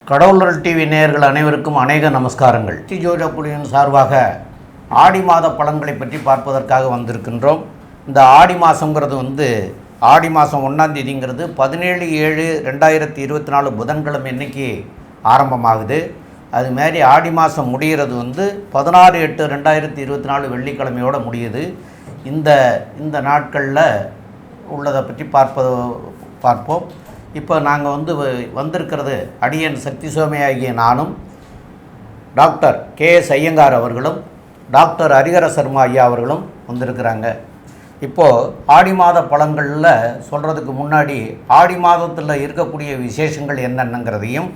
கடவுளர் TV நேயர்கள் அனைவருக்கும் அநேக நமஸ்காரங்கள். ஜோதிட குழுவின் சார்பாக ஆடி மாத பலன்களை பற்றி பார்ப்பதற்காக வந்திருக்கின்றோம். இந்த ஆடி மாதங்கிறது ஆடி மாதம் 1ஆம் தேதிங்கிறது 17/7/2024 புதன்கிழமை இன்னைக்கு ஆரம்பமாகுது. அதுமாரி ஆடி மாதம் முடிகிறது 16/8/2024 வெள்ளிக்கிழமையோடு முடியுது. இந்த நாட்களில் உள்ளதை பற்றி பார்ப்போம். இப்போ நாங்கள் வந்திருக்கிறது அடியன் சக்தி சோமையாகிய நானும், டாக்டர் KS ஐயங்கார் அவர்களும், டாக்டர் ஹரிஹர சர்மா ஐயா அவர்களும் வந்திருக்கிறாங்க. இப்போது ஆடி மாத பலன்களில் சொல்கிறதுக்கு முன்னாடி ஆடி மாதத்தில் இருக்கக்கூடிய விசேஷங்கள் என்னென்னங்கிறதையும்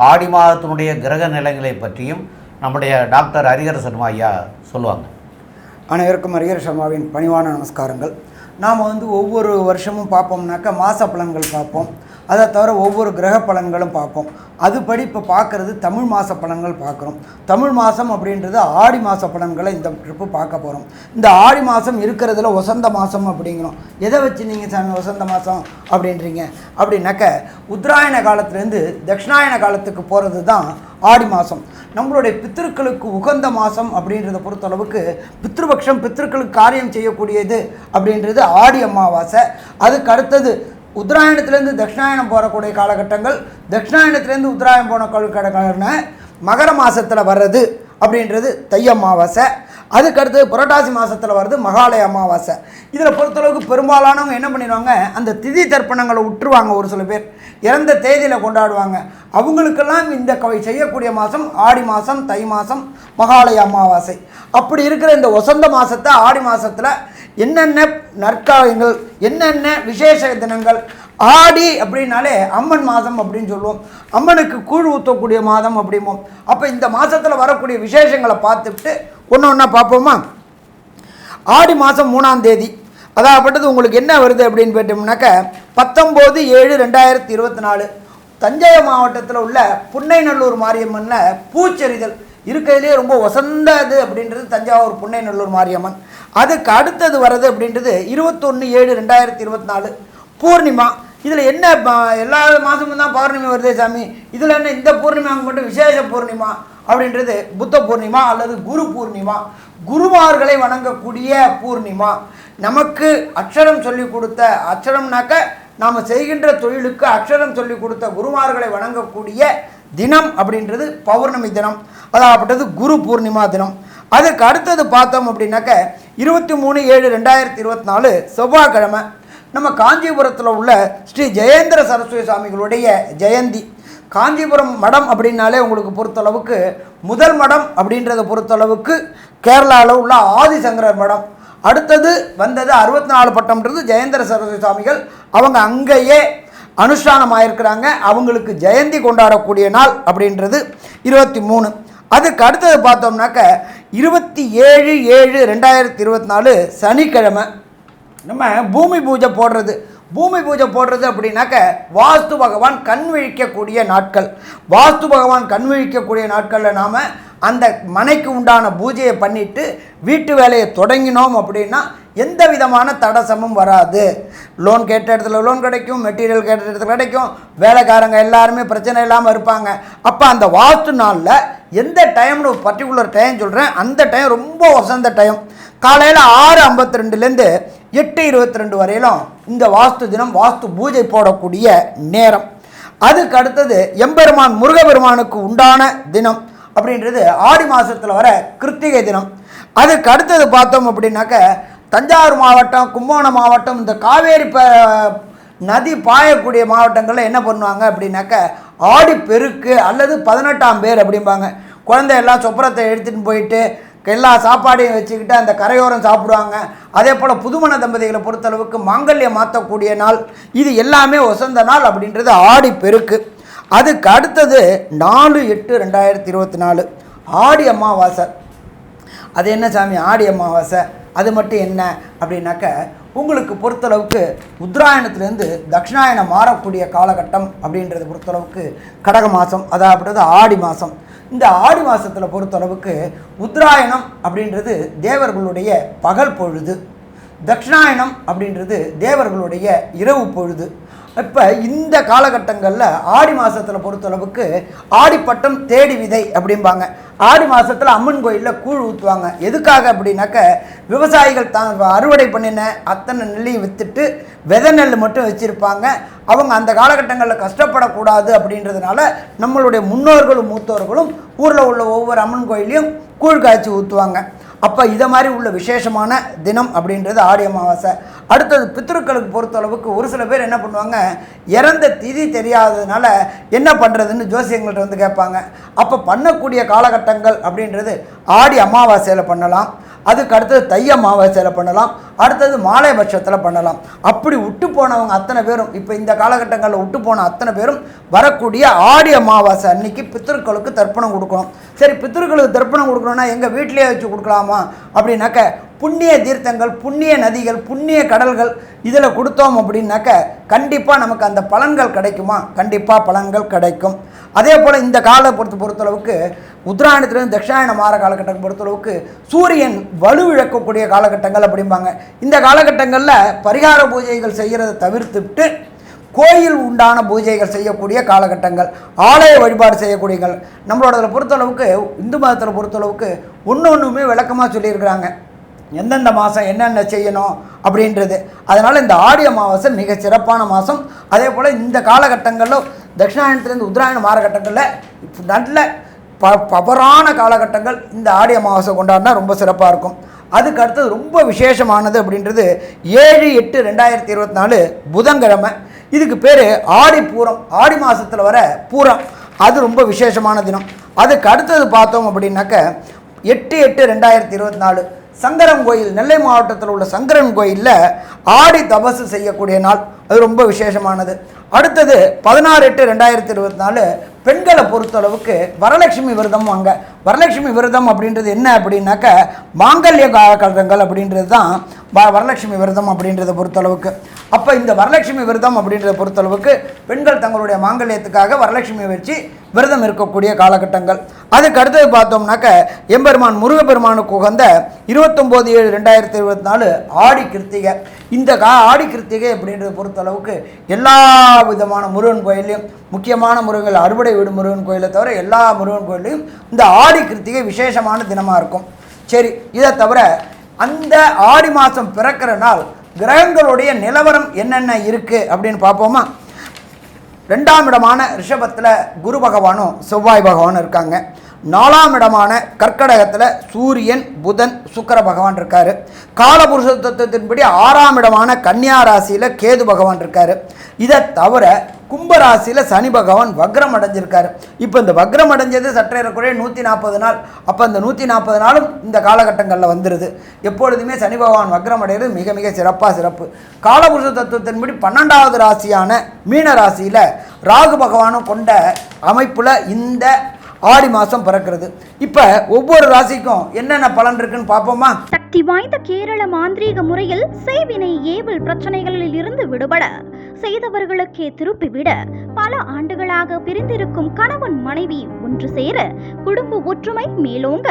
ஆடி மாதத்தினுடைய கிரக நிலைகளை பற்றியும் நம்முடைய டாக்டர் ஹரிஹர சர்மா ஐயா சொல்லுவாங்க. அனைவருக்கும் ஹரிஹர சர்மாவின் பணிவான நமஸ்காரங்கள். நாம் ஒவ்வொரு வருஷமும் பார்ப்போம்னாக்கா மாத பலன்கள் பார்ப்போம். அதை தவிர ஒவ்வொரு கிரக பலன்களும் பார்ப்போம். அதுபடி இப்போ பார்க்குறது தமிழ் மாத பலன்கள் பார்க்குறோம். தமிழ் மாதம் அப்படின்றது ஆடி மாத பலன்களை இந்த ட்ரிப்பு பார்க்க போகிறோம். இந்த ஆடி மாதம் இருக்கிறதுல வசந்த மாதம் அப்படிங்கிறோம். எதை வச்சு நீங்கள் சாமி வசந்த மாதம் அப்படின்றீங்க அப்படின்னாக்க உத்தராயண காலத்துலேருந்து தட்சிணாயன காலத்துக்கு போகிறது தான் ஆடி மாதம். நம்மளுடைய பித்திருக்களுக்கு உகந்த மாதம் அப்படின்றத பொறுத்தளவுக்கு பித்ருபக்ஷம், பித்திருக்களுக்கு காரியம் செய்யக்கூடியது அப்படின்றது ஆடி அமாவாசை. அதுக்கு அடுத்தது உத்தராயணத்துலேருந்து தட்சிணாயனம் போகக்கூடிய காலகட்டங்கள், தட்சிணாயனத்துலேருந்து உத்தராயணம் போன காலகட்டங்கள்னா மகர மாதத்தில் வர்றது அப்படின்றது தை அமாவாசை. அதுக்கடுத்து புரட்டாசி மாதத்தில் வர்றது மகாலய அமாவாசை. இதில் பொறுத்தளவுக்கு பெரும்பாலானவங்க என்ன பண்ணிடுவாங்க, அந்த திதி தர்ப்பணங்களை விட்டுருவாங்க. ஒரு சில பேர் இறந்த தேதியில் கொண்டாடுவாங்க. அவங்களுக்கெல்லாம் இந்த செய்யக்கூடிய மாதம் ஆடி மாதம், தை மாதம், மகாலய அமாவாசை. அப்படி இருக்கிற இந்த வசந்த மாதத்தை ஆடி மாதத்தில் என்னென்ன நற்காலங்கள், என்னென்ன விசேஷ தினங்கள். ஆடி அப்படின்னாலே அம்மன் மாதம் அப்படின்னு சொல்லுவோம். அம்மனுக்கு கூழ் ஊற்றக்கூடிய மாதம் அப்படிம்போம். அப்போ இந்த மாதத்தில் வரக்கூடிய விசேஷங்களை பார்த்துட்டு ஒன்று ஒன்றா பார்ப்போமா. ஆடி மாதம் 3ஆம் தேதி அதாகப்பட்டது உங்களுக்கு என்ன வருது அப்படின்னு கேட்டோம்னாக்க 19/7/2024 தஞ்சை மாவட்டத்தில் உள்ள புன்னைநல்லூர் மாரியம்மனில் பூச்செறிதல் இருக்கிறதுலே ரொம்ப வசந்தது அப்படின்றது தஞ்சாவூர் புன்னைநல்லூர் மாரியம்மன். அதுக்கு அடுத்தது வர்றது அப்படின்றது 21/7/2024 பூர்ணிமா. இதில் என்ன எல்லா மாதமும் தான் பௌர்ணமி வருதே சாமி, இதில் என்ன இந்த பூர்ணிமா மட்டும் விசேஷ பூர்ணிமா அப்படின்றது புத்த பூர்ணிமா அல்லது குரு பூர்ணிமா. குருமார்களை வணங்கக்கூடிய பூர்ணிமா. நமக்கு அக்ஷரம் சொல்லி கொடுத்த, அக்ஷரம்னாக்க நாம் செய்கின்ற தொழிலுக்கு அக்ஷரம் சொல்லி கொடுத்த குருமார்களை வணங்கக்கூடிய தினம் அப்படின்றது பௌர்ணமி தினம், அதாகப்பட்டது குரு பூர்ணிமா தினம். அதுக்கு அடுத்தது பார்த்தோம் அப்படின்னாக்க 23/7/2024 செவ்வாய்க்கிழமை நம்ம காஞ்சிபுரத்தில் உள்ள ஸ்ரீ ஜெயேந்திர சரஸ்வதி சுவாமிகளுடைய ஜெயந்தி. காஞ்சிபுரம் மடம் அப்படின்னாலே உங்களுக்கு பொறுத்தளவுக்கு முதல் மடம் அப்படின்றத பொறுத்தளவுக்கு கேரளாவில் உள்ள ஆதிசங்கரர் மடம். அடுத்தது வந்தது 64 பட்டம்ன்றது ஜெயேந்திர சரஸ்வதி சுவாமிகள். அவங்க அங்கேயே அனுஷ்டானம் ஆயிருக்கிறாங்க. அவங்களுக்கு ஜெயந்தி கொண்டாடக்கூடிய நாள் அப்படின்றது 23. அதுக்கு அடுத்தது பார்த்தோம்னாக்க 27/7/2024 சனிக்கிழமை நம்ம பூமி பூஜை போடுறது. பூமி பூஜை போடுறது அப்படின்னாக்க வாஸ்து பகவான் கண் விழிக்கக்கூடிய நாட்கள். வாஸ்து பகவான் கண் விழிக்கக்கூடிய நாட்களில் நாம் அந்த மனைக்கு உண்டான பூஜையை பண்ணிவிட்டு வீட்டு வேலையை தொடங்கினோம் அப்படின்னா எந்த விதமான தடசமும் வராது. லோன் கேட்ட இடத்துல லோன் கிடைக்கும், மெட்டீரியல் கேட்ட இடத்துல கிடைக்கும், வேலைக்காரங்க எல்லாருமே பிரச்சனை இல்லாமல் இருப்பாங்க. அப்போ அந்த வாஸ்து நாளில் எந்த டைம்னு பர்டிகுலர் டைம் சொல்கிறேன், அந்த டைம் ரொம்ப வசந்த டைம். காலையில் 6:52லேருந்து 8:22 வரையிலும் இந்த வாஸ்து தினம், வாஸ்து பூஜை போடக்கூடிய நேரம். அதுக்கு அடுத்தது எம்பெருமான் முருகபெருமானுக்கு உண்டான தினம் அப்படின்றது ஆடி மாதத்தில் வர கிருத்திகை தினம். அதுக்கு அடுத்தது பார்த்தோம் அப்படின்னாக்க தஞ்சாவூர் மாவட்டம், கும்பகோணம் மாவட்டம், இந்த காவேரி நதி பாயக்கூடிய மாவட்டங்களில் என்ன பண்ணுவாங்க அப்படின்னாக்க ஆடி பெருக்கு அல்லது 18ஆம் பேர் அப்படிம்பாங்க. குழந்தையெல்லாம் சொப்பரத்தை எடுத்துகிட்டு போயிட்டு எல்லா சாப்பாடையும் வச்சுக்கிட்டு அந்த கரையோரம் சாப்பிடுவாங்க. அதே போல் புதுமண தம்பதிகளை பொறுத்தளவுக்கு மாங்கல்யம் மாற்றக்கூடிய நாள். இது எல்லாமே வசந்த நாள் அப்படின்றது ஆடி பெருக்கு. அதுக்கு அடுத்தது 4/8/2024 ஆடி அமாவாசை. அது என்ன சாமி ஆடி அமாவாசை, அது மட்டும் என்ன அப்படின்னாக்க உங்களுக்கு பொறுத்தளவுக்கு உத்தராயணத்துலேருந்து தட்சிணாயனம் மாறக்கூடிய காலகட்டம் அப்படின்றத பொறுத்தளவுக்கு கடக மாதம், அதாவது ஆடி மாதம். இந்த ஆடி மாதத்தில் பொறுத்தளவுக்கு உத்தராயணம் அப்படின்றது தேவர்களுடைய பகல் பொழுது, தட்சிணாயனம் அப்படின்றது தேவர்களுடைய இரவு பொழுது. இப்போ இந்த காலகட்டங்களில் ஆடி மாதத்தில் பொறுத்தளவுக்கு ஆடிப்பட்டம் தேடி விதை அப்படிம்பாங்க. ஆடி மாதத்தில் அம்மன் கோயிலில் கூழ் ஊற்றுவாங்க. எதுக்காக அப்படின்னாக்க விவசாயிகள் தான் அறுவடை பண்ணின அத்தனை நெல்லையும் விற்றுட்டு விதை நெல் மட்டும் வச்சுருப்பாங்க. அவங்க அந்த காலகட்டங்களில் கஷ்டப்படக்கூடாது அப்படின்றதுனால நம்மளுடைய முன்னோர்களும் மூத்தோர்களும் ஊரில் உள்ள ஒவ்வொரு அம்மன் கோயிலையும் கூழ் காய்ச்சி ஊற்றுவாங்க. அப்போ இதை மாதிரி உள்ள விசேஷமான தினம் அப்படின்றது ஆடி அமாவாசை. அடுத்தது பித்ருக்களுக்கு பொறுத்தளவுக்கு ஒரு சில பேர் என்ன பண்ணுவாங்க, இறந்த திதி தெரியாததுனால என்ன பண்ணுறதுன்னு ஜோசியங்கள்ட்ட வந்து கேட்பாங்க. அப்போ பண்ணக்கூடிய காலகட்டங்கள் அப்படின்றது ஆடி அமாவாசையில் பண்ணலாம், அதுக்கு அடுத்தது தை அமாவாசையில் பண்ணலாம், அடுத்தது மாலை பட்சத்தில் பண்ணலாம். அப்படி விட்டு போனவங்க அத்தனை பேரும் இப்போ இந்த காலகட்டங்களில் விட்டு போன அத்தனை பேரும் வரக்கூடிய ஆடி அமாவாசை அன்னைக்கு பித்ருக்களுக்கு தர்ப்பணம் கொடுக்கணும். சரி, பித்ருக்களுக்கு தர்ப்பணம் கொடுக்கணும்னா எங்கள் வீட்டிலேயே வச்சு கொடுக்கலாமா அப்படின்னாக்க புண்ணிய தீர்த்தங்கள், புண்ணிய நதிகள், புண்ணிய கடல்கள் இதில் கொடுத்தோம் அப்படின்னாக்க கண்டிப்பாக நமக்கு அந்த பலன்கள் கிடைக்குமா? கண்டிப்பாக பலன்கள் கிடைக்கும். அதே போல் இந்த காலை பொறுத்தளவுக்கு உத்தராயணத்துலேருந்து தட்சிணாயணம் மாற காலகட்டம் பொறுத்தளவுக்கு சூரியன் வலுவிழக்கக்கூடிய காலகட்டங்கள் அப்படிம்பாங்க. இந்த காலகட்டங்களில் பரிகார பூஜைகள் செய்கிறத தவிர்த்துவிட்டு கோயில் உண்டான பூஜைகள் செய்யக்கூடிய காலகட்டங்கள், ஆலய வழிபாடு செய்யக்கூடியங்கள். நம்மளோட பொறுத்தளவுக்கு இந்து மதத்தில் பொறுத்தளவுக்கு ஒன்றுமே விளக்கமாக சொல்லியிருக்கிறாங்க, எந்தெந்த மாதம் என்னென்ன செய்யணும் அப்படின்றது. அதனால் இந்த ஆடி அமாவாசை மிக சிறப்பான மாதம். அதே போல் இந்த காலகட்டங்களில் தட்சிணாயணத்துலேருந்து உத்தராயண மாறகட்டங்களில் நல்ல பவரான காலகட்டங்கள் இந்த ஆடி அமாவாசை கொண்டாடினா ரொம்ப சிறப்பாக இருக்கும். அதுக்கு அடுத்தது ரொம்ப விசேஷமானது அப்படின்றது 7/8/2024 புதன்கிழமை. இதுக்கு பேர் ஆடி பூரம், ஆடி மாதத்தில் வர பூரம். அது ரொம்ப விசேஷமான தினம். அதுக்கு அடுத்தது பார்த்தோம் அப்படின்னாக்க 8/8/2024 சங்கரன் கோயில், நெல்லை மாவட்டத்தில் உள்ள சங்கரன் கோயிலில் ஆடி தபசு செய்யக்கூடிய நாள். அது ரொம்ப விசேஷமானது. அடுத்தது 16/8/2024 பெண்களை பொறுத்தளவுக்கு வரலட்சுமி விரதம் வாங்க. வரலட்சுமி விரதம் அப்படின்றது என்ன அப்படின்னாக்க மாங்கல்ய காலங்கள் அப்படின்றது தான் வரலட்சுமி விரதம் அப்படின்றத பொறுத்தளவுக்கு. அப்போ இந்த வரலட்சுமி விரதம் அப்படின்றத பொறுத்தளவுக்கு பெண்கள் தங்களுடைய மாங்கல்யத்துக்காக வரலட்சுமியை வச்சு விரதம் இருக்கக்கூடிய காலகட்டங்கள். அதுக்கு அடுத்தது பார்த்தோம்னாக்க எம்பெருமான் முருகப்பெருமானுக்கு உகந்த 29/7/2024 ஆடி கிருத்திகை. இந்த ஆடி கிருத்திகை அப்படின்றத பொறுத்தளவுக்கு எல்லா விதமான முருகன் கோயிலையும், முக்கியமான முருகன் அறுவடை வீடு முருகன் கோயிலை தவிர எல்லா முருகன் கோயிலையும் இந்த ஆடி கிருத்திகை விசேஷமான தினமாக இருக்கும். சரி, இதை தவிர அந்த ஆடி மாதம் பிறக்கிற நாள் கிரகங்களுடைய நிலவரம் என்னென்ன இருக்குது அப்படின்னு பார்ப்போமா? 2ஆம் இடமான ரிஷபத்தில் குரு பகவானும் செவ்வாய் பகவானும் இருக்காங்க. 4ஆம் இடமான கர்க்கடகத்தில் சூரியன், புதன், சுக்கிர பகவான் இருக்கார். காலபுருஷ தத்துவத்தின்படி 6ஆம் இடமான கன்னியா ராசியில் கேது பகவான் இருக்கார். இதை தவிர கும்பராசியில் சனி பகவான் வக்ரம் அடைஞ்சிருக்காரு. இப்போ இந்த வக்ரம் அடைஞ்சது சற்றேறக்குறைய 140 நாள். அப்போ இந்த 140 நாளும் இந்த காலகட்டங்களில் வந்துடுது. எப்பொழுதுமே சனி பகவான் வக்ரம் அடைகிறது மிக மிக சிறப்பு. காலபுருஷ தத்துவத்தின்படி 12ஆவது ராசியான மீன ராசியில் ராகு பகவானும் கொண்ட அமைப்பில் இந்த ஆடி மாதம் பிறக்கிறது. இப்போ ஒவ்வொரு ராசிக்கும் என்னென்ன பலன் இருக்குன்னு பார்ப்போமா? சக்தி வாய்ந்த கேரள மாந்திரீக முறையில் செய்வினை ஏவல் பிரச்சனைகளில் இருந்து விடுபட, செய்தவர்களுக்கே திருப்பிவிட, பல ஆண்டுகளாக பிரிந்திருக்கும் கணவன் மனைவி ஒன்று சேர, குடும்ப ஒற்றுமை மேலோங்க,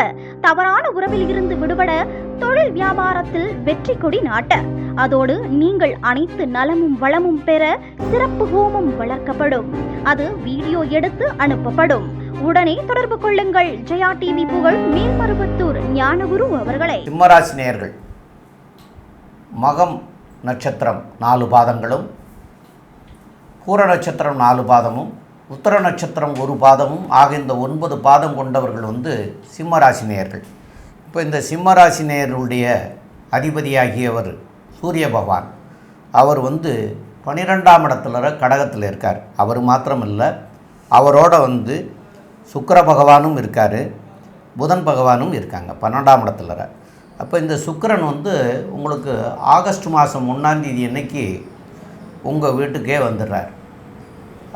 தவறான உறவில் இருந்து விடுபட, தொழில் வியாபாரத்தில் வெற்றி கொடி நாட்ட, அதோடு நீங்கள் அனைத்து நலமும் வளமும் பெற சிறப்பு ஹோமம் வளர்க்கப்படும். அது வீடியோ எடுத்து அனுப்பப்படும். உடனே தொடர்பு கொள்ளுங்கள். ஜெயா டிவி புகழ் மேல்மருவத்தூர் ஞானகுரு அவர்களை. சிம்மராசி நேயர்கள், மகம் நட்சத்திரம் 4 பாதங்களும், பூர நட்சத்திரம் 4 பாதமும், உத்தர நட்சத்திரம் 1 பாதமும் ஆக இந்த 9 பாதம் கொண்டவர்கள் சிம்மராசி நேயர்கள். இப்போ இந்த சிம்மராசி நேயர்களுடைய அதிபதியாகியவர் சூரிய பகவான். அவர் 12ஆம் இடத்துல கடகத்தில் இருக்கார். அவர் மாத்திரமில்லை, அவரோட சுக்கிர பகவானும் இருக்கார், புதன் பகவானும் இருக்காங்க 12ஆம் இடத்துல. அப்போ இந்த சுக்கிரன் உங்களுக்கு ஆகஸ்ட் மாதம் 1ஆம் தேதி அன்னைக்கு உங்கள் வீட்டுக்கே வந்துடுறார்.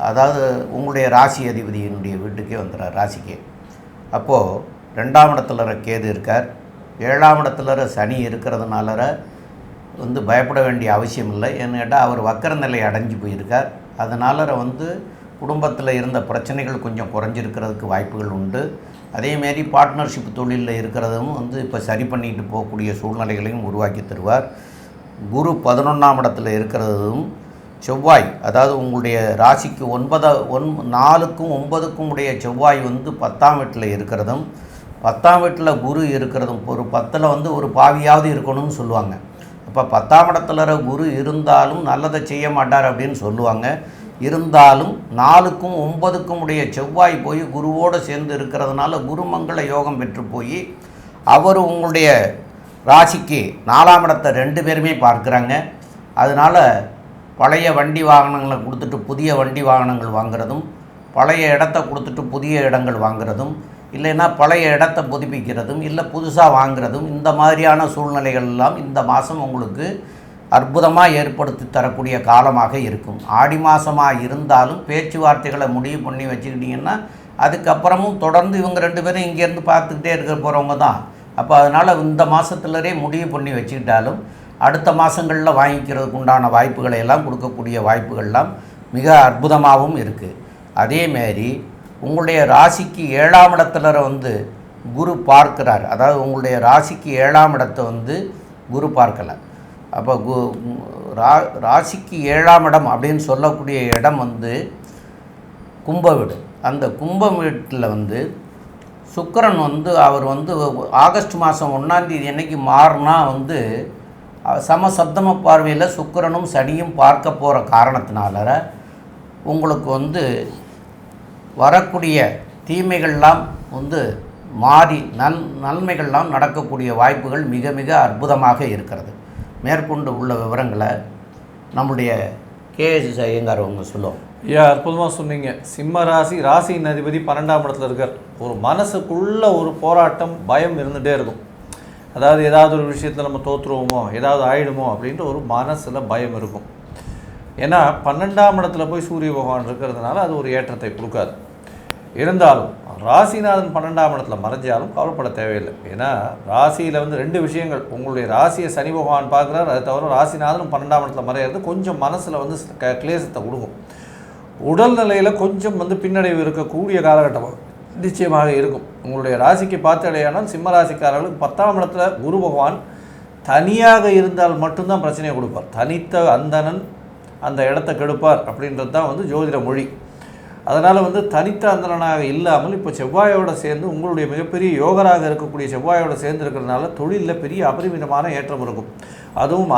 அதாவது உங்களுடைய ராசி அதிபதியினுடைய வீட்டுக்கே வந்துடுறார், ராசிக்கே. அப்போது 2ஆம் இடத்துல கேது இருக்கார், 7ஆம் இடத்துல சனி இருக்கிறதுனால பயப்பட வேண்டிய அவசியம் இல்லை. ஏன்னு கேட்டால் அவர் வக்கர நிலை அடைஞ்சு போயிருக்கார். அதனால் குடும்பத்தில் இருந்த பிரச்சனைகள் கொஞ்சம் குறைஞ்சிருக்கிறதுக்கு வாய்ப்புகள் உண்டு. அதேமாரி பார்ட்னர்ஷிப் தொழிலில் இருக்கிறதும் இப்போ சரி பண்ணிட்டு போகக்கூடிய சூழ்நிலைகளையும் உருவாக்கி தருவார். குரு 11ஆம் இடத்துல இருக்கிறதும் செவ்வாய், அதாவது உங்களுடைய ராசிக்கு 4க்கும் 9க்கும் உடைய செவ்வாய் வந்து 10ஆம் வீட்டில் இருக்கிறதும் 10ஆம் வீட்டில் குரு இருக்கிறதும், ஒரு 10ல் வந்து ஒரு பாவியாவது இருக்கணும்னு சொல்லுவாங்க. இப்போ 10ஆம் இடத்துல குரு இருந்தாலும் நல்லதை செய்ய மாட்டார் அப்படின்னு சொல்லுவாங்க. இருந்தாலும் 4க்கும் 9க்கும் உடைய செவ்வாய் போய் குருவோடு சேர்ந்து இருக்கிறதுனால குருமங்கள யோகம் பெற்று போய் அவர் உங்களுடைய ராசிக்கு 4ஆம் இடத்தை 2 பேருமே பார்க்குறாங்க. அதனால் பழைய வண்டி வாகனங்களை கொடுத்துட்டு புதிய வண்டி வாகனங்கள் வாங்குறதும், பழைய இடத்த கொடுத்துட்டு புதிய இடங்கள் வாங்குறதும், இல்லைன்னா பழைய இடத்த புதுப்பிக்கிறதும், இல்லை புதுசாக வாங்குறதும், இந்த மாதிரியான சூழ்நிலைகள் எல்லாம் இந்த மாதம் உங்களுக்கு அற்புதமாக ஏற்படுத்தி தரக்கூடிய காலமாக இருக்கும். ஆடி மாதமாக இருந்தாலும் பேச்சுவார்த்தைகளை முடிவு பண்ணி வச்சுக்கிட்டிங்கன்னா அதுக்கப்புறமும் தொடர்ந்து இவங்க 2 பேரும் இங்கேருந்து பார்த்துக்கிட்டே இருக்க போகிறவங்க தான். அப்போ அதனால் இந்த மாதத்துலரே முடிவு பண்ணி வச்சுக்கிட்டாலும் அடுத்த மாதங்களில் வாங்கிக்கிறதுக்கு உண்டான வாய்ப்புகளை எல்லாம் கொடுக்கக்கூடிய வாய்ப்புகள்லாம் மிக அற்புதமாகவும் இருக்குது. அதேமாரி உங்களுடைய ராசிக்கு 7ஆம் இடத்துல வந்து குரு பார்க்கிறார். அதாவது உங்களுடைய ராசிக்கு 7ஆம் இடத்தை வந்து குரு பார்க்கலை. அப்போ ராசிக்கு 7ஆம் இடம் அப்படின்னு சொல்லக்கூடிய இடம் வந்து கும்ப வீடு. அந்த கும்ப வீட்டில் வந்து சுக்கிரன் வந்து அவர் வந்து ஆகஸ்ட் மாதம் 1ஆம் தேதி அன்னைக்கு மாறினா வந்து சமசப்தம பார்வையில் சுக்கிரனும் சனியும் பார்க்க போகிற காரணத்தினால உங்களுக்கு வந்து வரக்கூடிய தீமைகள்லாம் வந்து மாறி நன்மைகள்லாம் நடக்கக்கூடிய வாய்ப்புகள் மிக மிக அற்புதமாக இருக்கிறது. மேற்கொண்டு உள்ள விவரங்களை நம்முடைய கேஎஸ் ஐயங்கார் அவங்க சொல்லுவோம். அற்புதமாக சொன்னீங்க. சிம்ம ராசியின் அதிபதி 12ஆம் இடத்துல இருக்கார். ஒரு மனசுக்குள்ள ஒரு போராட்டம், பயம் இருந்துகிட்டே இருக்கும். அதாவது ஏதாவது ஒரு விஷயத்தில் நம்ம தோற்றுருவோமோ, ஏதாவது ஆயிடுமோ அப்படின்ட்டு ஒரு மனசில் பயம் இருக்கும். ஏன்னா 12ஆம் இடத்துல போய் சூரிய பகவான் இருக்கிறதுனால அது ஒரு ஏற்றத்தை கொடுக்காது. இருந்தாலும் ராசிநாதன் 12ஆம் இடத்துல மறைஞ்சாலும் கவலைப்பட தேவையில்லை. ஏன்னா ராசியில் வந்து 2 விஷயங்கள். உங்களுடைய ராசியை சனி பகவான் பார்க்குறாரு, அதை தவிர ராசிநாதனும் 12ஆம் இடத்துல மறையிறது கொஞ்சம் மனசில் வந்து கிளேசத்தை கொடுக்கும். உடல்நிலையில் கொஞ்சம் வந்து பின்னடைவு இருக்கக்கூடிய காலகட்டமாக நிச்சயமாக இருக்கும். உங்களுடைய ராசிக்கு பார்த்தடையானால் சிம்ம ராசிக்காரர்களுக்கு 10ஆம் இடத்துல குரு பகவான் தனியாக இருந்தால் மட்டும்தான் பிரச்சனையை கொடுப்பார். தனித்த அந்தணன் அந்த இடத்த கெடுப்பார் அப்படின்றது தான் வந்து ஜோதிட மொழி. அதனால் வந்து தனித்த அந்தணனாக இல்லாமல் இப்போ செவ்வாயோடு சேர்ந்து உங்களுடைய மிகப்பெரிய யோகராக இருக்கக்கூடிய செவ்வாயோடு சேர்ந்து இருக்கிறதுனால தொழிலில் பெரிய அபரிமிதமான ஏற்றம் இருக்கும். அதுவும்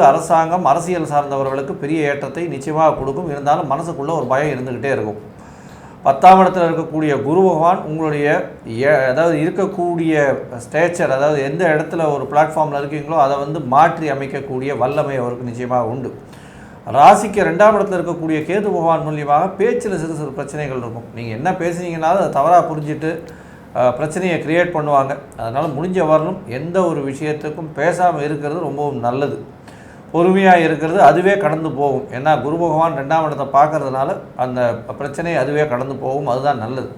அரசாங்கம், அரசியல் சார்ந்தவர்களுக்கு பெரிய ஏற்றத்தை நிச்சயமாக கொடுக்கும். இருந்தாலும் மனசுக்குள்ளே ஒரு பயம் இருந்துக்கிட்டே இருக்கும். 10ஆம் இடத்துல இருக்கக்கூடிய குரு பகவான் உங்களுடைய அதாவது இருக்கக்கூடிய ஸ்டேச்சர், அதாவது எந்த இடத்துல ஒரு பிளாட்ஃபார்மில் இருக்கீங்களோ அதை வந்து மாற்றி அமைக்கக்கூடிய வல்லமை அவருக்கு நிச்சயமாக உண்டு. ராசிக்கு 2ஆம் இடத்துல இருக்கக்கூடிய கேது பகவான் மூலியமாக பேச்சில் சிறு சிறு பிரச்சனைகள் இருக்கும். நீங்கள் என்ன பேசுனீங்கன்னாலும் அதை தவறாக புரிஞ்சுட்டு பிரச்சனையை க்ரியேட் பண்ணுவாங்க. அதனால் முடிஞ்ச வரலும் எந்த ஒரு விஷயத்துக்கும் பேசாமல் இருக்கிறது ரொம்பவும் நல்லது. பொறுமையாக இருக்கிறது, அதுவே கடந்து போகும். ஏன்னா குரு பகவான் 2ஆம் இடத்தை பார்க்கறதுனால அந்த பிரச்சனையை அதுவே கடந்து போகும். அதுதான் நல்லது.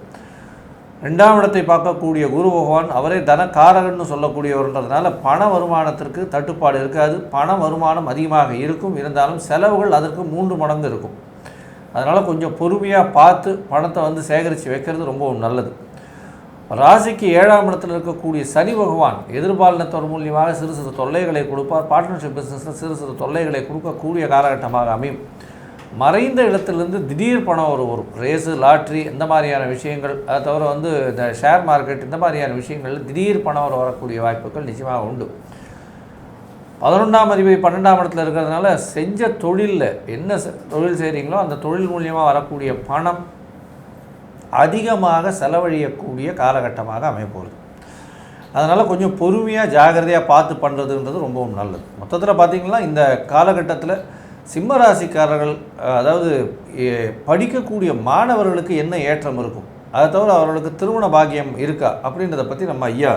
2ஆம் இடத்தை பார்க்கக்கூடிய குரு பகவான் அவரே தனக்காரகன்னு சொல்லக்கூடியவர்ன்றதுனால பண வருமானத்திற்கு தட்டுப்பாடு இருக்காது. பண வருமானம் அதிகமாக இருக்கும். இருந்தாலும் செலவுகள் அதற்கு 3 மடங்கு இருக்கும். அதனால் கொஞ்சம் பொறுமையாக பார்த்து பணத்தை வந்து சேகரித்து வைக்கிறது ரொம்பவும் நல்லது. ராசிக்கு 7ஆம் இடத்தில் இருக்கக்கூடிய சனி பகவான் எதிர்பாலினத்தோர் மூலியமாக சிறு சிறு தொல்லைகளை கொடுப்பார். பார்ட்னர்ஷிப் பிஸ்னஸில் சிறு சிறு தொல்லைகளை கொடுக்கக்கூடிய காலகட்டமாக அமையும். மறைந்த இடத்துலேருந்து திடீர் பணம் வரும். ரேஸு, லாட்ரி இந்த மாதிரியான விஷயங்கள், அதை தவிர வந்து இந்த ஷேர் மார்க்கெட் இந்த மாதிரியான விஷயங்கள் திடீர் பணம் வரக்கூடிய வாய்ப்புகள் நிச்சயமாக உண்டு. 11ஆம் அதிபதி 12ஆம் இடத்துல இருக்கிறதுனால செஞ்ச தொழிலில் என்ன தொழில் செய்கிறீங்களோ அந்த தொழில் மூலியமாக வரக்கூடிய பணம் அதிகமாக செலவழியக்கூடிய காலகட்டமாக அமையப்போகுது. அதனால் கொஞ்சம் பொறுமையாக ஜாகிரதையாக பார்த்து பண்ணுறதுன்றது ரொம்பவும் நல்லது. மொத்தத்தில் பார்த்திங்கன்னா இந்த காலகட்டத்தில் சிம்ம ராசிக்காரர்கள், அதாவது படிக்கக்கூடிய மாணவர்களுக்கு என்ன ஏற்றம் இருக்கும், அதை தவிர அவர்களுக்கு திருமண பாக்கியம் இருக்கா அப்படின்றத பற்றி நம்ம ஐயா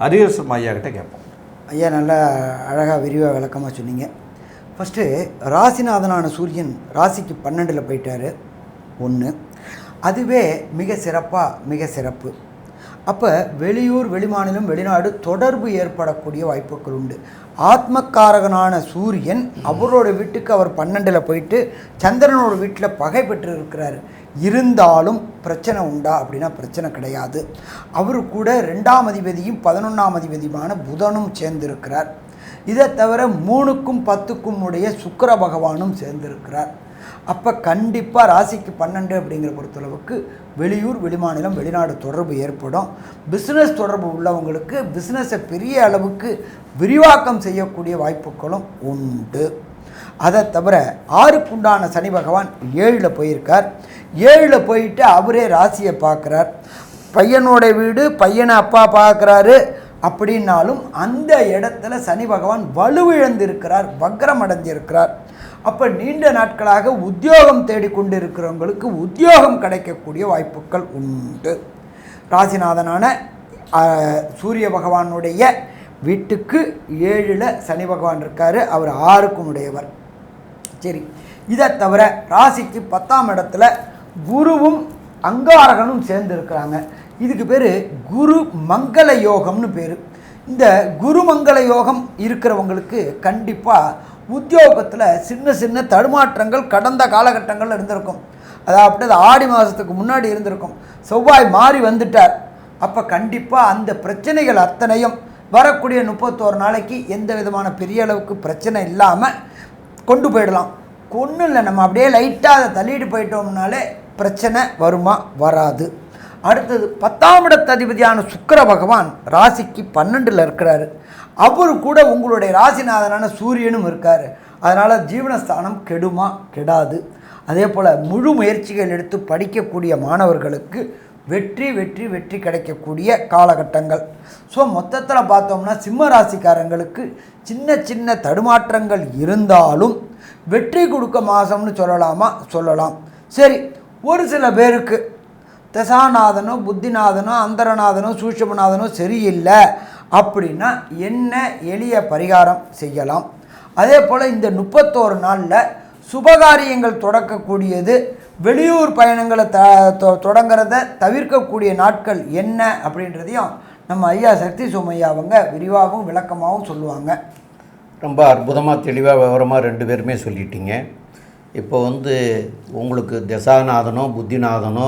ஹரிஹரன் ஐயா கிட்டே கேட்போம். ஐயா நல்லா அழகாக விரிவாக விளக்கமாக சொன்னீங்க. ஃபஸ்ட்டு ராசிநாதனான சூரியன் ராசிக்கு 12ல் போயிட்டார். 1 அதுவே மிக சிறப்பு. அப்போ வெளியூர், வெளிமாநிலம், வெளிநாடு தொடர்பு ஏற்படக்கூடிய வாய்ப்புகள் உண்டு. ஆத்மக்காரகனான சூரியன் அவரோட வீட்டுக்கு அவர் 12ல் போயிட்டு சந்திரனோட வீட்டில் பகை பெற்று இருக்கிறார். இருந்தாலும் பிரச்சனை உண்டா அப்படின்னா பிரச்சனை கிடையாது. அவர் கூட 2ஆம் அதிபதியும் 11ஆம் அதிபதியுமான புதனும் சேர்ந்திருக்கிறார். இதை தவிர 3க்கும் 10க்கும் உடைய சுக்கிர பகவானும் சேர்ந்திருக்கிறார். அப்போ கண்டிப்பாக ராசிக்கு 12 அப்படிங்கிற பொறுத்தளவுக்கு வெளியூர், வெளிமாநிலம், வெளிநாடு தொடர்பு ஏற்படும். பிஸ்னஸ் தொடர்பு உள்ளவங்களுக்கு பிஸ்னஸை பெரிய அளவுக்கு விரிவாக்கம் செய்யக்கூடிய வாய்ப்புகளும் உண்டு. அதை தவிர 6க்குண்டான சனி பகவான் 7ல் போயிருக்கார். 7ல் போயிட்டு அவரே ராசியை பார்க்குறார். பையனோட வீடு, பையனை அப்பா பார்க்குறாரு. அப்படின்னாலும் அந்த இடத்துல சனி பகவான் வலுவிழந்திருக்கிறார், வக்ரம் அடைஞ்சிருக்கிறார். அப்போ நீண்ட நாட்களாக உத்தியோகம் தேடிக்கொண்டு இருக்கிறவங்களுக்கு உத்தியோகம் கிடைக்கக்கூடிய வாய்ப்புகள் உண்டு. ராசிநாதனான சூரிய பகவானுடைய வீட்டுக்கு 7ல் சனி பகவான் இருக்கார். அவர் 6க்கும் உடையவர். சரி, இதை தவிர ராசிக்கு 10ஆம் இடத்துல குருவும் அங்காரகனும் சேர்ந்து இருக்கிறாங்க. இதுக்கு பேர் குரு மங்கள யோகம்னு பேர். இந்த குரு மங்கள யோகம் இருக்கிறவங்களுக்கு கண்டிப்பாக உத்தியோகத்தில் சின்ன சின்ன தடுமாற்றங்கள் கடந்த காலகட்டங்களில் இருந்திருக்கும். அதாவது அது ஆடி மாதத்துக்கு முன்னாடி இருந்திருக்கும். செவ்வாய் மாறி வந்துட்டார். அப்போ கண்டிப்பாக அந்த பிரச்சனைகள் அத்தனையும் வரக்கூடிய 31 நாளைக்கு எந்த விதமான பெரிய அளவுக்கு பிரச்சனை இல்லாமல் கொண்டு போயிடலாம். ஒன்றும் இல்லை, நம்ம அப்படியே லைட்டாக அதை தள்ளிட்டு போயிட்டோம்னாலே பிரச்சனை வருமா? வராது. அடுத்தது 10ஆம் இடத்து அதிபதியான சுக்கிர பகவான் ராசிக்கு 12ல் இருக்கிறாரு. அவரு கூட உங்களுடைய ராசிநாதனான சூரியனும் இருக்கார். அதனால் ஜீவனஸ்தானம் கெடுமா? கெடாது. அதே போல் முழு முயற்சிகள் எடுத்து படிக்கக்கூடிய மாணவர்களுக்கு வெற்றி வெற்றி வெற்றி கிடைக்கக்கூடிய காலகட்டங்கள். ஸோ மொத்தத்தில் பார்த்தோம்னா சிம்ம ராசிக்காரங்களுக்கு சின்ன சின்ன தடுமாற்றங்கள் இருந்தாலும் வெற்றி கொடுக்க மாதம்னு சொல்லலாமா? சொல்லலாம். சரி, ஒரு சில பேருக்கு தசாநாதனோ புத்திநாதனோ அந்தரநாதனோ சூட்சுமநாதனோ சரியில்லை அப்படின்னா என்ன எளிய பரிகாரம் செய்யலாம்? அதே போல் இந்த 31 நாளில் சுபகாரியங்கள் தொடக்கக்கூடியது, வெளியூர் பயணங்களை தொடங்கிறத தவிர்க்கக்கூடிய நாட்கள் என்ன அப்படின்றதையும் நம்ம ஐயா சக்தி சோமையா அவங்க விரிவாகவும் விளக்கமாகவும் சொல்லுவாங்க. ரொம்ப அற்புதமாக தெளிவாக விவரமாக 2 பேருமே சொல்லிட்டீங்க. இப்போ உங்களுக்கு தசாநாதனோ புத்திநாதனோ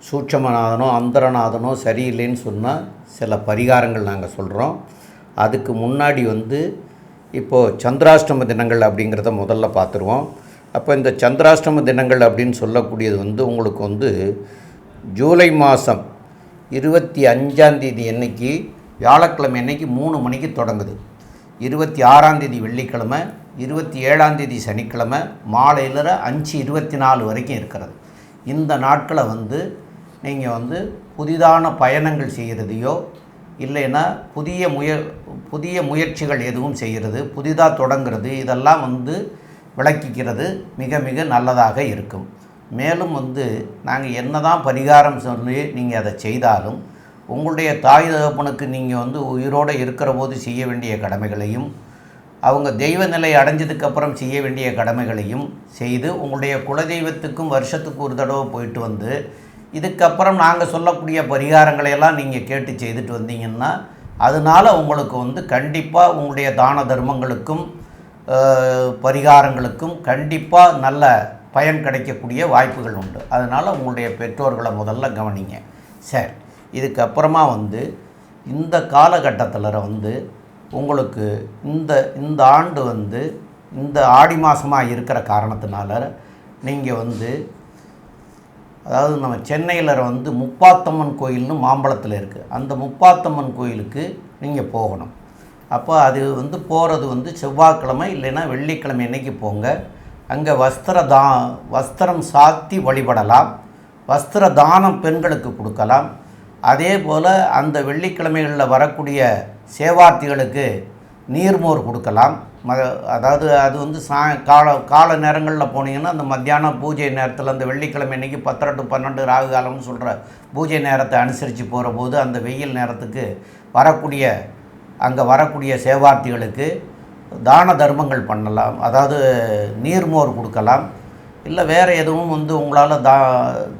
சூட்சமநாதனோ அந்தரநாதனோ சரியில்லைன்னு சொன்னால் சில பரிகாரங்கள் நாங்கள் சொல்கிறோம். அதுக்கு முன்னாடி இப்போது சந்திராஷ்டம தினங்கள் அப்படிங்கிறத முதல்ல பார்த்துருவோம். அப்போ இந்த சந்திராஷ்டம தினங்கள் அப்படின்னு சொல்லக்கூடியது உங்களுக்கு ஜூலை மாதம் 25ஆம் தேதி அன்னைக்கு வியாழக்கிழமை அன்னைக்கு 3 மணிக்கு தொடங்குது. 26ஆம் தேதி வெள்ளிக்கிழமை, 27ஆம் தேதி சனிக்கிழமை மாலையில் 5:24 வரைக்கும் இருக்கிறது. இந்த நாட்களை நீங்கள் புதிதான பயணங்கள் செய்கிறதையோ இல்லைன்னா புதிய முயற்சிகள் எதுவும் செய்கிறது, புதிதாக தொடங்கிறது, இதெல்லாம் விளக்கிக்கிறது மிக மிக நல்லதாக இருக்கும். மேலும் நாங்கள் என்ன தான் பரிகாரம் சொல்லி நீங்கள் அதை செய்தாலும் உங்களுடைய தாய் தகப்பனுக்கு நீங்கள் உயிரோடு இருக்கிற போது செய்ய வேண்டிய கடமைகளையும் அவங்க தெய்வ நிலை அடைஞ்சதுக்கப்புறம் செய்ய வேண்டிய கடமைகளையும் செய்து உங்களுடைய குலதெய்வத்துக்கும் வருஷத்துக்கு ஒரு தடவை போயிட்டு இதுக்கப்புறம் நாங்கள் சொல்லக்கூடிய பரிகாரங்களையெல்லாம் நீங்கள் கேட்டு செய்துட்டு வந்தீங்கன்னா அதனால் உங்களுக்கு கண்டிப்பாக உங்களுடைய தான தர்மங்களுக்கும் பரிகாரங்களுக்கும் கண்டிப்பாக நல்ல பயன் கிடைக்கக்கூடிய வாய்ப்புகள் உண்டு. அதனால் உங்களுடைய பெற்றோர்களை முதல்ல கவனிங்க. சரி, இதுக்கப்புறமா இந்த காலகட்டத்தில் உங்களுக்கு இந்த ஆண்டு இந்த ஆடி மாதமாக இருக்கிற காரணத்தினால நீங்கள் அதாவது நம்ம சென்னையில் முப்பாத்தம்மன் கோயில்னு மாம்பழத்தில் இருக்குது. அந்த முப்பாத்தம்மன் கோயிலுக்கு நீங்கள் போகணும். அப்போ அது போகிறது செவ்வாய்க்கிழமை இல்லைன்னா வெள்ளிக்கிழமை அன்னைக்கு போங்க. அங்கே வஸ்திரம் சாத்தி வழிபடலாம். வஸ்திர தானம் பெண்களுக்கு கொடுக்கலாம். அதே போல் அந்த வெள்ளிக்கிழமைகளில் வரக்கூடிய சேவார்த்திகளுக்கு நீர்மோர் கொடுக்கலாம். அதாவது அது கால நேரங்களில் போனீங்கன்னா அந்த மத்தியானம் பூஜை நேரத்தில் அந்த வெள்ளிக்கிழமை அன்றைக்கி 10 to 12 ராகு காலம்னு சொல்கிற பூஜை நேரத்தை அனுசரித்து போகிற போது அந்த வெயில் நேரத்துக்கு அங்கே வரக்கூடிய சேவார்த்திகளுக்கு தான தர்மங்கள் பண்ணலாம். அதாவது நீர்மோர் கொடுக்கலாம். இல்லை வேறு எதுவும் உங்களால்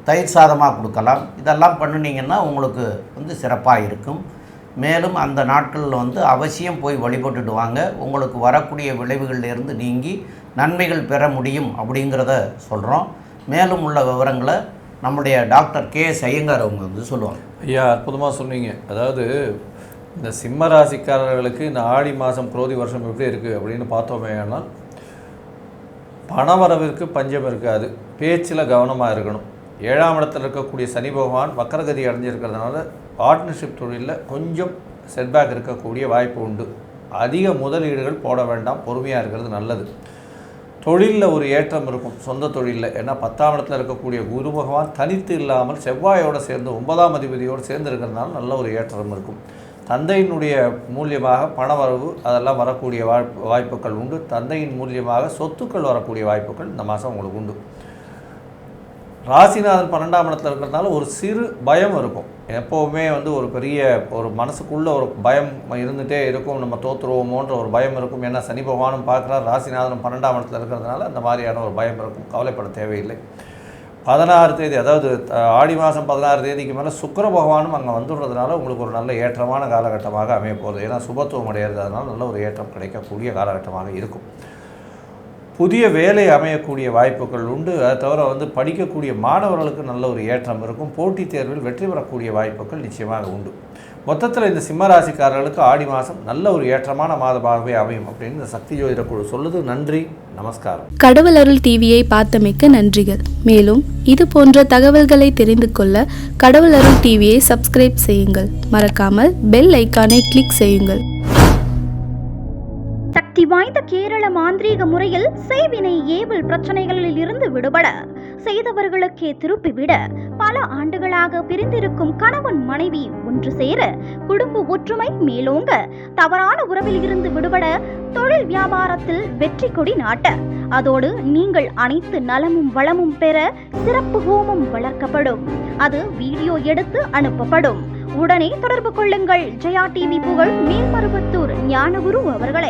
தயிர் சாதமாக கொடுக்கலாம். இதெல்லாம் பண்ணினீங்கன்னா உங்களுக்கு சிறப்பாக இருக்கும். மேலும் அந்த நாட்களில் அவசியம் போய் வழிபட்டுட்டு வாங்க. உங்களுக்கு வரக்கூடிய விளைவுகளிலிருந்து நீங்கி நன்மைகள் பெற முடியும் அப்படிங்கிறத சொல்கிறோம். மேலும் உள்ள விவரங்களை நம்முடைய டாக்டர் கே.எஸ். ஐயங்கார் அவங்க சொல்லுவாங்க. ஐயா, அற்புதமாக சொன்னீங்க. அதாவது இந்த சிம்ம ராசிக்காரர்களுக்கு இந்த ஆடி மாதம் குரோதி வருஷம் எப்படி இருக்குது அப்படின்னு பார்த்தோமே ஆனால் பணவரவிற்கு பஞ்சம் இருக்காது. பேச்சில் கவனமாக இருக்கணும். 7ஆம் இடத்தில் இருக்கக்கூடிய சனி பகவான் வக்கரகதி அடைஞ்சிருக்கிறதுனால பார்ட்னர்ஷிப் தொழிலில் கொஞ்சம் செட்பேக் இருக்கக்கூடிய வாய்ப்பு உண்டு. அதிக முதலீடுகள் போட வேண்டாம், பொறுமையாக இருக்கிறது நல்லது. தொழிலில் ஒரு ஏற்றம் இருக்கும், சொந்த தொழிலில். ஏன்னா 10ஆம் இடத்தில் இருக்கக்கூடிய குரு பகவான் தனித்து இல்லாமல் செவ்வாயோடு சேர்ந்து 9ஆம் அதிபதியோடு சேர்ந்து இருக்கிறதுனால நல்ல ஒரு ஏற்றம் இருக்கும். தந்தையினுடைய மூலியமாக பணவரவு அதெல்லாம் வரக்கூடிய வாய்ப்புகள் உண்டு. தந்தையின் மூலியமாக சொத்துக்கள் வரக்கூடிய வாய்ப்புகள் இந்த மாதம் உங்களுக்கு உண்டு. ராசிநாதன் 12ஆம் இடத்துல இருக்கிறதுனால ஒரு சிறு பயம் இருக்கும். எப்போவுமே ஒரு பெரிய ஒரு மனசுக்குள்ளே ஒரு பயம் இருந்துகிட்டே இருக்கும். நம்ம தோற்றுருவோமோன்ற ஒரு பயம் இருக்கும். ஏன்னா சனி பகவானும் பார்க்குறார், ராசிநாதனும் 12ஆம் இடத்துல இருக்கிறதுனால அந்த மாதிரியான ஒரு பயம் இருக்கும். கவலைப்பட தேவையில்லை. 16 தேதி, அதாவது ஆடி மாதம் 16 தேதிக்கு மேலே சுக்கிர பகவானும் அங்கே வந்துடுறதுனால உங்களுக்கு ஒரு நல்ல ஏற்றமான காலகட்டமாக அமைய போகுது. ஏன்னா சுபத்துவம் அடையிறதுனால நல்ல ஒரு ஏற்றம் கிடைக்கக்கூடிய காலகட்டமாக இருக்கும். புதிய வேலை அமையக்கூடிய வாய்ப்புகள் உண்டு. அதை தவிர படிக்கக்கூடிய மாணவர்களுக்கு நல்ல ஒரு ஏற்றம் இருக்கும். போட்டித் தேர்வில் வெற்றி பெறக்கூடிய வாய்ப்புகள் நிச்சயமாக உண்டு. மொத்தத்தில் இந்த சிம்ம ராசிக்காரர்களுக்கு ஆடி மாதம் நல்ல ஒரு ஏற்றமான மாதமாகவே அமையும் அப்படின்னு இந்த சக்தி ஜோதிட குழு சொல்லுது. நன்றி, நமஸ்காரம். கடவுள் அருள் டிவியை பார்த்தமைக்க நன்றிகள். மேலும் இது போன்ற தகவல்களை தெரிந்து கொள்ள கடவுள் அருள் டிவியை சப்ஸ்கிரைப் செய்யுங்கள். மறக்காமல் பெல் ஐக்கானை கிளிக் செய்யுங்கள். சக்தி வாய்ந்த கேரள மாந்திரீக முறையில் செய்வினை ஏவல் பிரச்சனைகளில் இருந்து விடுபட, செய்தவர்களுக்கே திருப்பிவிட, பல ஆண்டுகளாக பிரிந்திருக்கும் கணவன் மனைவி ஒன்று சேர, குடும்ப ஒற்றுமை மேலோங்க, தவறான உறவில் இருந்து விடுபட, தொழில் வியாபாரத்தில் வெற்றி கொடி நாட்ட, அதோடு நீங்கள் அனைத்து நலமும் வளமும் பெற சிறப்பு ஹோமம் வளர்க்கப்படும். அது வீடியோ எடுத்து அனுப்பப்படும். உடனே தொடர்பு கொள்ளுங்கள். ஜெயா டிவி புகழ் மேல்மருவத்தூர் ஞானகுரு அவர்களை.